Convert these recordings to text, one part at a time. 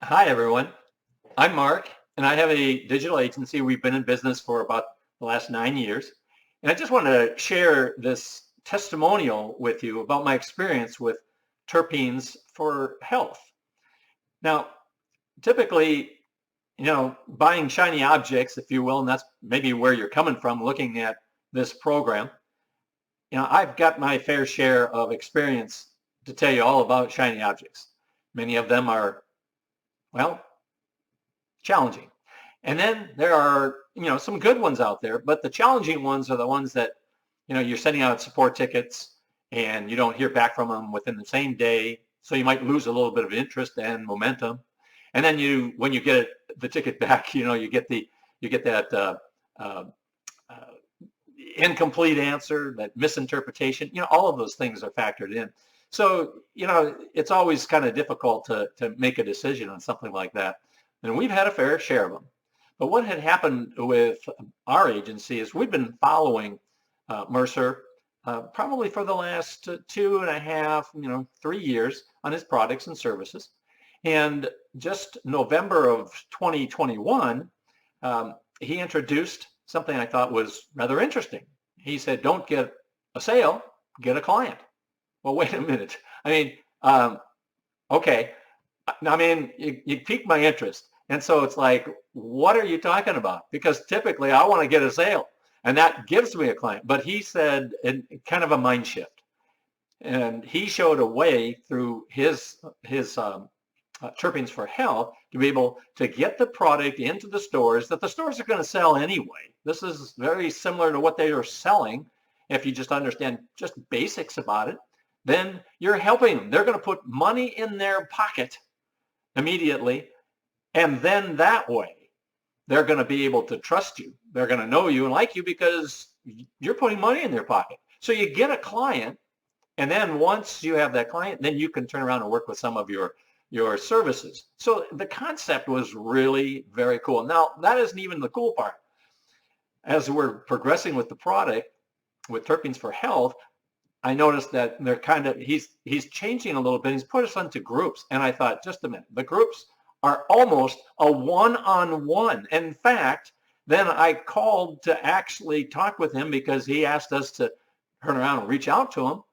Hi, everyone. I'm Mark, and I have a digital agency. We've been in business for about the last 9 years. And I just want to share this testimonial with you about my experience with Terpenes for Health. Now, typically, buying shiny objects, if you will, and that's maybe where you're coming from looking at this program. I've got my fair share of experience to tell you all about shiny objects. Many of them are, well, challenging. And then there are, some good ones out there, but the challenging ones are the ones that, you're sending out support tickets and you don't hear back from them within the same day. So you might lose a little bit of interest and momentum. And then when you get the ticket back, you get that uh, uh, incomplete answer, that misinterpretation, all of those things are factored in. So, it's always kind of difficult to make a decision on something like that. And we've had a fair share of them. But what had happened with our agency is we've been following Mercer probably for the last 2.5, 3 years on his products and services. And just November of 2021, he introduced something I thought was rather interesting. He said, don't get a sale, get a client. Well, wait a minute. I mean, okay. I mean, you piqued my interest. And so it's like, what are you talking about? Because typically I want to get a sale and that gives me a client. But he said, kind of a mind shift. And he showed a way through his Terpenes for Health to be able to get the product into the stores that the stores are going to sell anyway. This is very similar to what they are selling. If you just understand just basics about it, then you're helping them. They're going to put money in their pocket immediately. And then that way, they're going to be able to trust you. They're going to know you and like you because you're putting money in their pocket. So you get a client. And then once you have that client, then you can turn around and work with some of your services. So the concept was really very cool. Now, that isn't even the cool part. As we're progressing with the product, with Terpenes for Health, I noticed that he's changing a little bit. He's put us into groups. And I thought, just a minute, the groups are almost a one-on-one. In fact, then I called to actually talk with him because he asked us to turn around and reach out to him.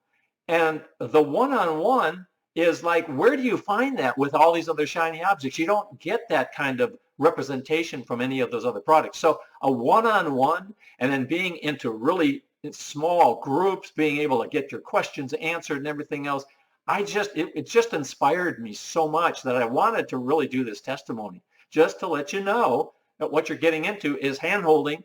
And the one-on-one is like, where do you find that with all these other shiny objects? You don't get that kind of representation from any of those other products. So a one-on-one and then being into really small groups, being able to get your questions answered and everything else, it just inspired me so much that I wanted to really do this testimony, just to let you know that what you're getting into is hand-holding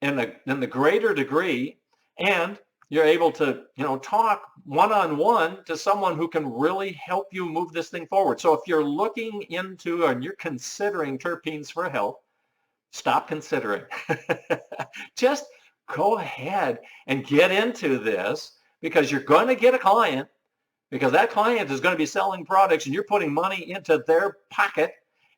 in the greater degree, and you're able to, talk one-on-one to someone who can really help you move this thing forward. So if you're looking into and you're considering Terpenes for Health, stop considering. Just go ahead and get into this because you're going to get a client, because that client is going to be selling products and you're putting money into their pocket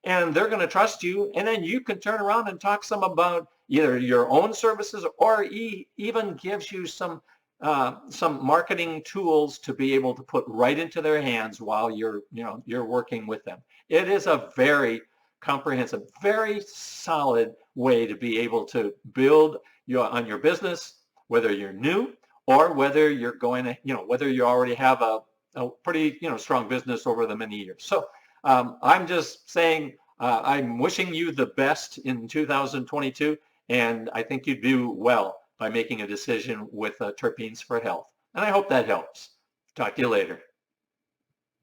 and they're going to trust you. And then you can turn around and talk some about either your own services or even gives you some marketing tools to be able to put right into their hands while you're working with them. It is a very comprehensive, very solid way to be able to build on your business, whether you're new or whether you're going to, whether you already have a pretty, strong business over the many years. So I'm just saying, I'm wishing you the best in 2022, and I think you'd do well by making a decision with Terpenes for Health. And I hope that helps. Talk to you later.